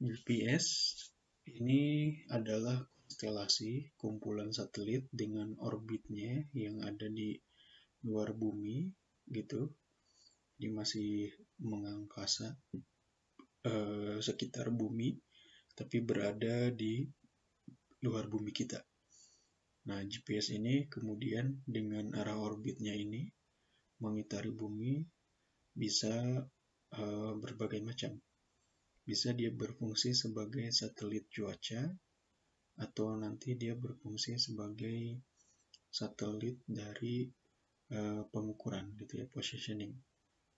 GPS ini adalah konstelasi kumpulan satelit dengan orbitnya yang ada di luar bumi gitu. Dia masih mengangkasa sekitar bumi, tapi berada di luar bumi kita. Nah, GPS ini kemudian dengan arah orbitnya ini mengitari bumi bisa berbagai macam. Bisa dia berfungsi sebagai satelit cuaca, atau nanti dia berfungsi sebagai satelit dari pengukuran gitu ya, positioning.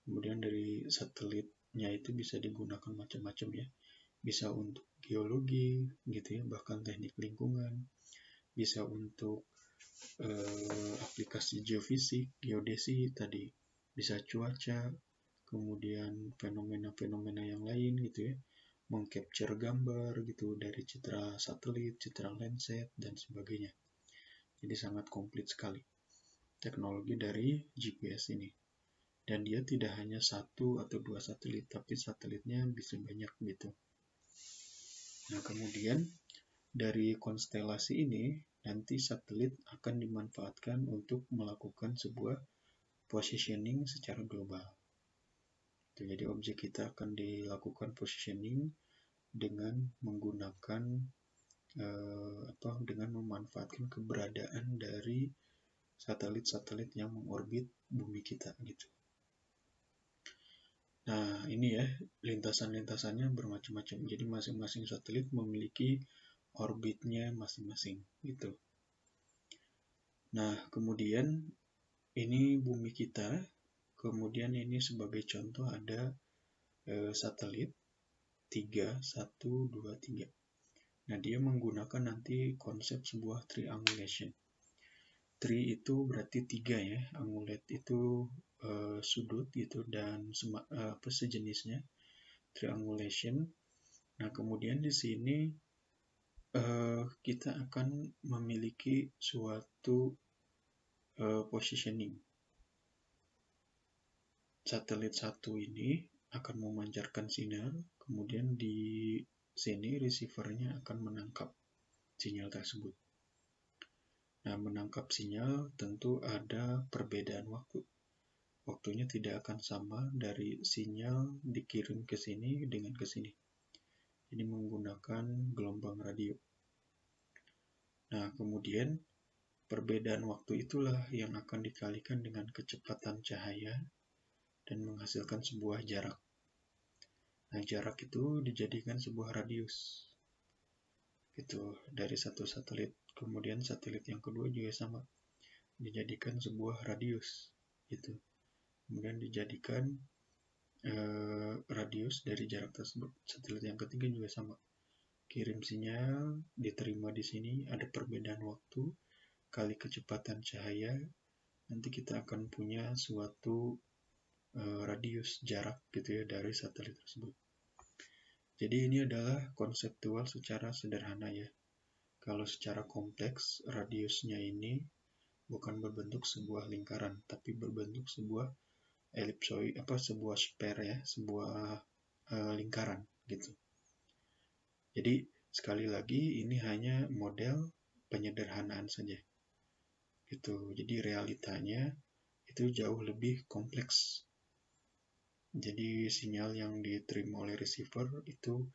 Kemudian dari satelitnya itu bisa digunakan macam-macam ya. Bisa untuk geologi gitu ya, bahkan teknik lingkungan. Bisa untuk aplikasi geofisik, geodesi tadi. Bisa cuaca, kemudian fenomena-fenomena yang lain gitu ya. Mengcapture gambar gitu dari citra satelit, citra Landsat, dan sebagainya. Jadi sangat komplit sekali teknologi dari GPS ini. Dan dia tidak hanya satu atau dua satelit, tapi satelitnya bisa banyak gitu. Nah, kemudian dari konstelasi ini, nanti satelit akan dimanfaatkan untuk melakukan sebuah positioning secara global. Jadi objek kita akan dilakukan positioning dengan menggunakan dengan memanfaatkan keberadaan dari satelit-satelit yang mengorbit bumi kita gitu. Nah, ini ya, lintasan-lintasannya bermacam-macam. Jadi masing-masing satelit memiliki orbitnya masing-masing gitu. Nah, kemudian ini bumi kita. Kemudian ini sebagai contoh ada satelit 3, 1, 2, 3. Nah, dia menggunakan nanti konsep sebuah triangulation. Tri itu berarti 3 ya, angulet itu sudut gitu dan sejenisnya, triangulation. Nah, kemudian di sini kita akan memiliki suatu positioning. Satelit 1 ini akan memancarkan sinyal, kemudian di sini receiver-nya akan menangkap sinyal tersebut. Nah, menangkap sinyal tentu ada perbedaan waktu. Waktunya tidak akan sama dari sinyal dikirim ke sini dengan ke sini. Jadi menggunakan gelombang radio. Nah, kemudian perbedaan waktu itulah yang akan dikalikan dengan kecepatan cahaya dan menghasilkan sebuah jarak. Nah, jarak itu dijadikan sebuah radius. Gitu, dari satu satelit. Kemudian satelit yang kedua juga sama. Dijadikan sebuah radius. Gitu. Kemudian dijadikan radius dari jarak tersebut. Satelit yang ketiga juga sama. Kirim sinyal, diterima di sini, ada perbedaan waktu, kali kecepatan cahaya, nanti kita akan punya suatu radius jarak gitu ya dari satelit tersebut. Jadi ini adalah konseptual secara sederhana ya. Kalau secara kompleks, radiusnya ini bukan berbentuk sebuah lingkaran, tapi berbentuk sebuah elipsoid, sebuah sphere ya, sebuah lingkaran gitu. Jadi sekali lagi ini hanya model penyederhanaan saja. Gitu. Jadi realitanya itu jauh lebih kompleks. Jadi sinyal yang diterima oleh receiver itu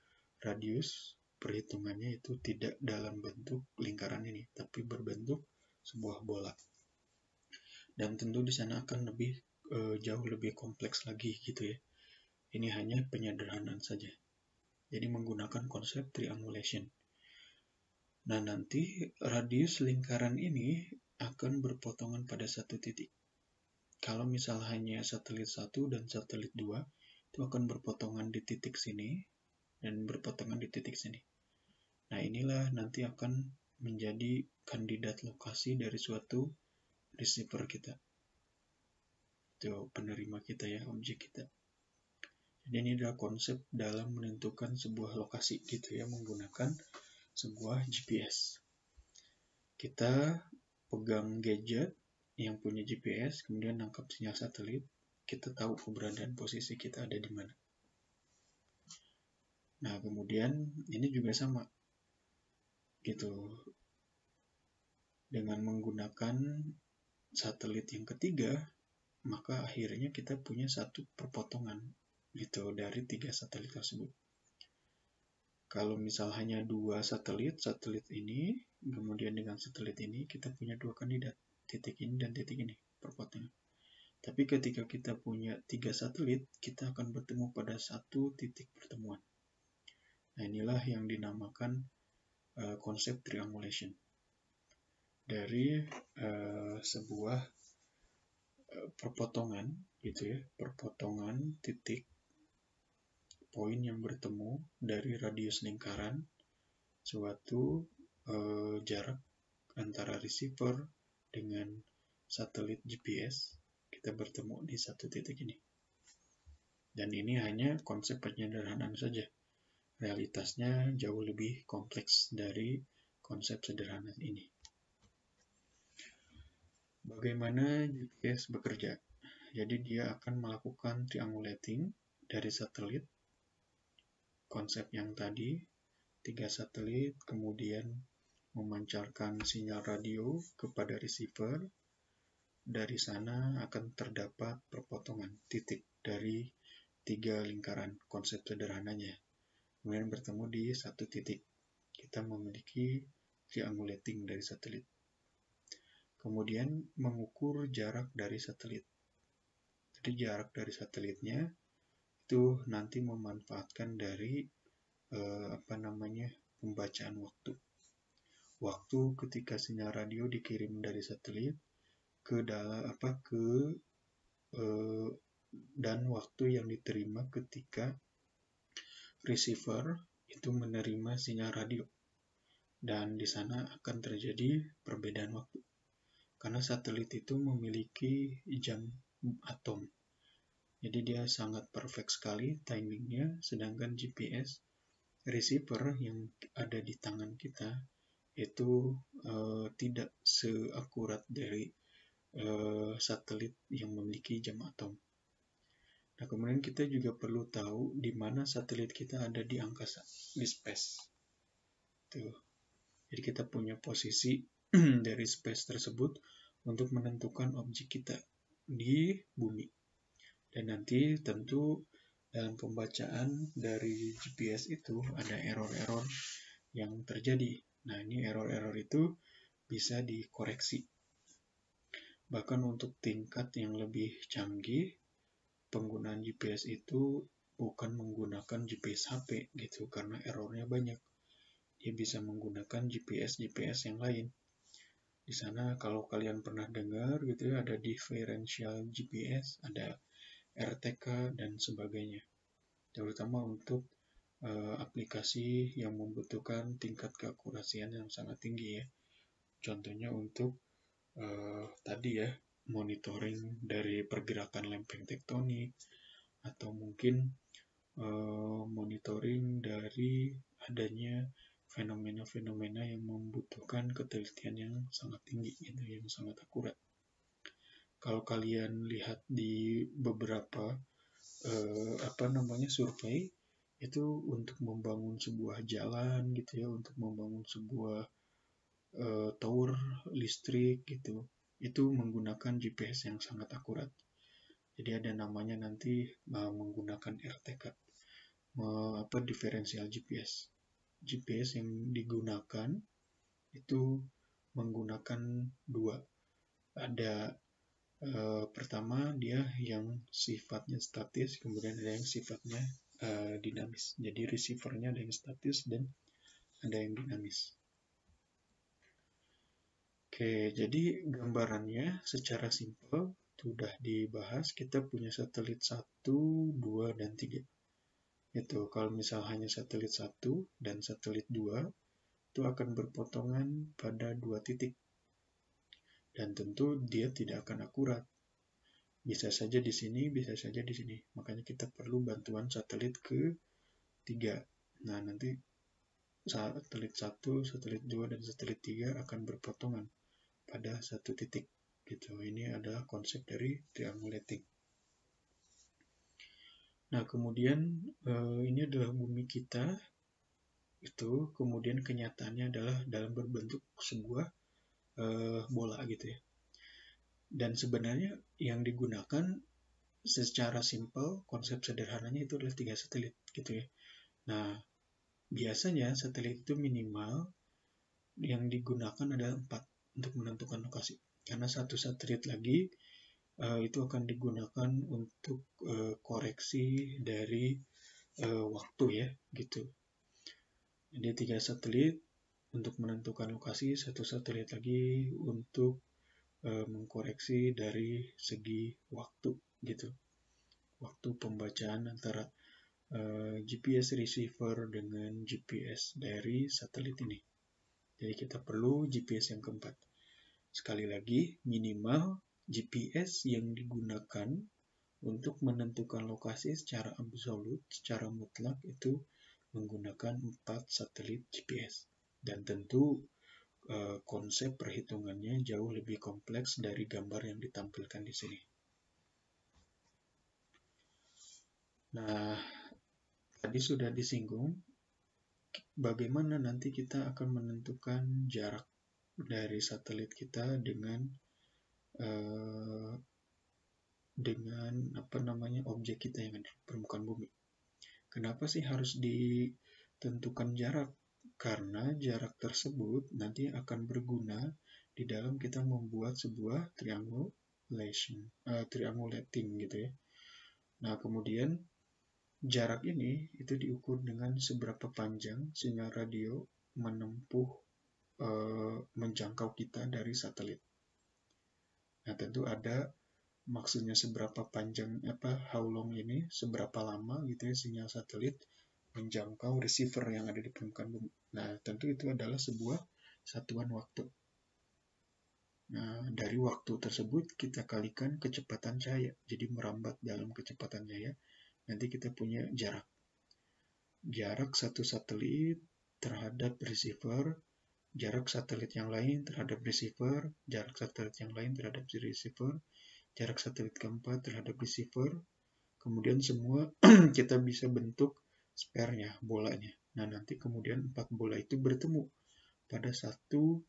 radius perhitungannya itu tidak dalam bentuk lingkaran ini, tapi berbentuk sebuah bola. Dan tentu di sana akan lebih jauh lebih kompleks lagi gitu ya. Ini hanya penyederhanaan saja. Jadi menggunakan konsep triangulation. Nah, nanti radius lingkaran ini akan berpotongan pada satu titik. Kalau misal hanya satelit 1 dan satelit 2, itu akan berpotongan di titik sini dan berpotongan di titik sini. Nah, inilah nanti akan menjadi kandidat lokasi dari suatu receiver kita. Itu penerima kita ya, objek kita. Jadi ini adalah konsep dalam menentukan sebuah lokasi gitu ya, menggunakan sebuah GPS. Kita pegang gadget yang punya GPS, kemudian nangkap sinyal satelit, kita tahu keberadaan posisi kita ada di mana. Nah, kemudian ini juga sama gitu. Dengan menggunakan satelit yang ketiga, maka akhirnya kita punya satu perpotongan gitu dari 3 satelit tersebut. Kalau misal hanya 2 satelit ini, kemudian dengan satelit ini kita punya 2 kandidat, titik ini dan titik ini, perpotongan. Tapi ketika kita punya 3 satelit, kita akan bertemu pada satu titik pertemuan. Nah, inilah yang dinamakan konsep triangulation. Dari sebuah perpotongan gitu ya, perpotongan titik poin yang bertemu dari radius lingkaran suatu jarak antara receiver dengan satelit GPS, kita bertemu di satu titik ini. Dan ini hanya konsep penyederhanaan saja. Realitasnya jauh lebih kompleks dari konsep sederhana ini. Bagaimana GPS bekerja? Jadi dia akan melakukan triangulating dari satelit, konsep yang tadi, 3 satelit, kemudian memancarkan sinyal radio kepada receiver. Dari sana akan terdapat perpotongan titik dari 3 lingkaran, konsep sederhananya. Kemudian bertemu di satu titik. Kita memiliki triangulating dari satelit. Kemudian mengukur jarak dari satelit. Jadi jarak dari satelitnya itu nanti memanfaatkan dari pembacaan waktu. Waktu ketika sinyal radio dikirim dari satelit dan waktu yang diterima ketika receiver itu menerima sinyal radio. Dan di sana akan terjadi perbedaan waktu. Karena satelit itu memiliki jam atom. Jadi dia sangat perfect sekali timingnya, sedangkan GPS receiver yang ada di tangan kita itu tidak seakurat dari satelit yang memiliki jam atom. Nah, kemudian kita juga perlu tahu di mana satelit kita ada di angkasa, di space. Tuh. Jadi kita punya posisi dari space tersebut untuk menentukan objek kita di bumi. Dan nanti tentu dalam pembacaan dari GPS itu ada error-error yang terjadi. Nah, ini error-error itu bisa dikoreksi. Bahkan untuk tingkat yang lebih canggih, penggunaan GPS itu bukan menggunakan GPS HP gitu, karena errornya banyak. Dia bisa menggunakan GPS yang lain. Di sana kalau kalian pernah dengar gitu ya, ada differential GPS, ada RTK dan sebagainya. Terutama untuk aplikasi yang membutuhkan tingkat keakurasian yang sangat tinggi ya. Contohnya untuk tadi ya, monitoring dari pergerakan lempeng tektonik, atau mungkin monitoring dari adanya fenomena-fenomena yang membutuhkan ketelitian yang sangat tinggi gitu, yang sangat akurat. Kalau kalian lihat di beberapa survei itu untuk membangun sebuah jalan gitu ya, untuk membangun sebuah tower listrik gitu, itu menggunakan GPS yang sangat akurat. Jadi ada namanya nanti menggunakan RTK, differential GPS. GPS yang digunakan itu menggunakan 2. Ada pertama dia yang sifatnya statis, kemudian ada yang sifatnya dinamis. Jadi receivernya ada yang statis dan ada yang dinamis. Oke, jadi gambarannya secara simpel sudah dibahas. Kita punya satelit 1, 2, dan 3. Itu kalau misal hanya satelit 1 dan satelit 2 itu akan berpotongan pada 2 titik. Dan tentu dia tidak akan akurat. Bisa saja di sini, bisa saja di sini. Makanya kita perlu bantuan satelit ke-3. Nah, nanti satelit 1, satelit 2, dan satelit 3 akan berpotongan pada satu titik. Gitu. Ini adalah konsep dari triangulating. Nah, kemudian ini adalah bumi kita, itu kemudian kenyataannya adalah dalam berbentuk sebuah bola gitu ya. Dan sebenarnya yang digunakan secara simpel, konsep sederhananya itu adalah 3 satelit gitu ya. Nah, biasanya satelit itu minimal yang digunakan adalah 4 untuk menentukan lokasi. Karena satu satelit lagi itu akan digunakan untuk koreksi dari waktu ya, gitu. Jadi 3 satelit untuk menentukan lokasi, satu satelit lagi untuk mengkoreksi dari segi waktu gitu. Waktu pembacaan antara GPS receiver dengan GPS dari satelit ini. Jadi kita perlu GPS yang keempat. Sekali lagi, minimal GPS yang digunakan untuk menentukan lokasi secara absolut, secara mutlak itu menggunakan 4 satelit GPS. Dan tentu konsep perhitungannya jauh lebih kompleks dari gambar yang ditampilkan di sini. Nah, tadi sudah disinggung bagaimana nanti kita akan menentukan jarak dari satelit kita dengan objek kita yang ada di permukaan bumi. Kenapa sih harus ditentukan jarak? Karena jarak tersebut nanti akan berguna di dalam kita membuat sebuah triangulating gitu ya. Nah, kemudian jarak ini itu diukur dengan seberapa panjang sinyal radio menempuh menjangkau kita dari satelit. Nah, tentu ada maksudnya seberapa panjang how long ini, seberapa lama gitu ya sinyal satelit menjangkau receiver yang ada di permukaan bumi. Nah, tentu itu adalah sebuah satuan waktu. Nah, dari waktu tersebut kita kalikan kecepatan cahaya. Jadi merambat dalam kecepatan cahaya, nanti kita punya jarak. Jarak satu satelit terhadap receiver, jarak satelit yang lain terhadap receiver, jarak satelit yang lain terhadap receiver, jarak satelit keempat terhadap receiver, kemudian semua kita bisa bentuk spare-nya, bolanya. Nah, nanti kemudian 4 bola itu bertemu pada satu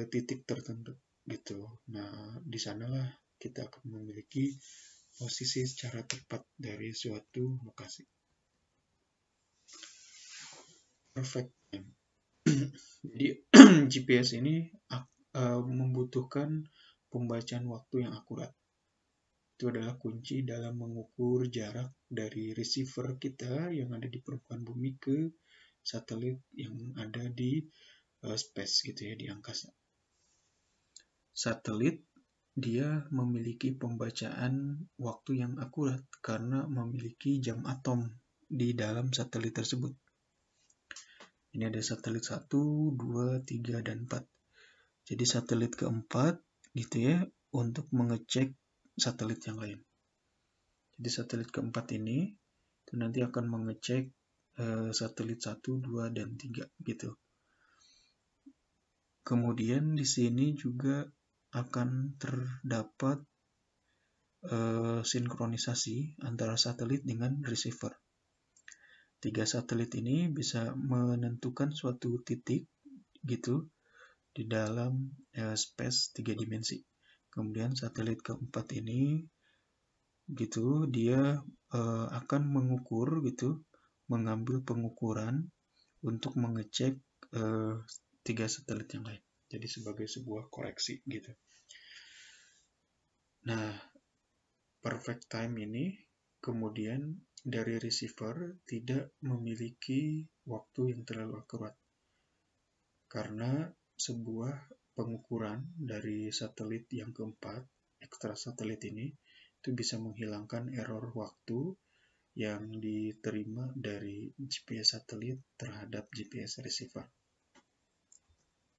titik tertentu gitu. Nah, di sanalah kita akan memiliki posisi secara tepat dari suatu lokasi. Perfect time. Jadi GPS ini membutuhkan pembacaan waktu yang akurat. Itu adalah kunci dalam mengukur jarak dari receiver kita yang ada di permukaan bumi ke satelit yang ada di space gitu ya, di angkasa. Satelit dia memiliki pembacaan waktu yang akurat karena memiliki jam atom di dalam satelit tersebut. Ini ada satelit 1, 2, 3, dan 4. Jadi satelit keempat gitu ya untuk mengecek satelit yang lain. Jadi satelit keempat ini itu nanti akan mengecek satelit 1, 2, dan 3 gitu. Kemudian di sini juga akan terdapat sinkronisasi antara satelit dengan receiver. 3 satelit ini bisa menentukan suatu titik gitu di dalam space 3 dimensi. Kemudian satelit keempat ini gitu dia akan mengukur gitu, mengambil pengukuran untuk mengecek 3 satelit yang lain. Jadi sebagai sebuah koreksi gitu. Nah, perfect time ini kemudian dari receiver tidak memiliki waktu yang terlalu akurat. Karena sebuah pengukuran dari satelit yang keempat, ekstra satelit ini, itu bisa menghilangkan error waktu yang diterima dari GPS satelit terhadap GPS receiver.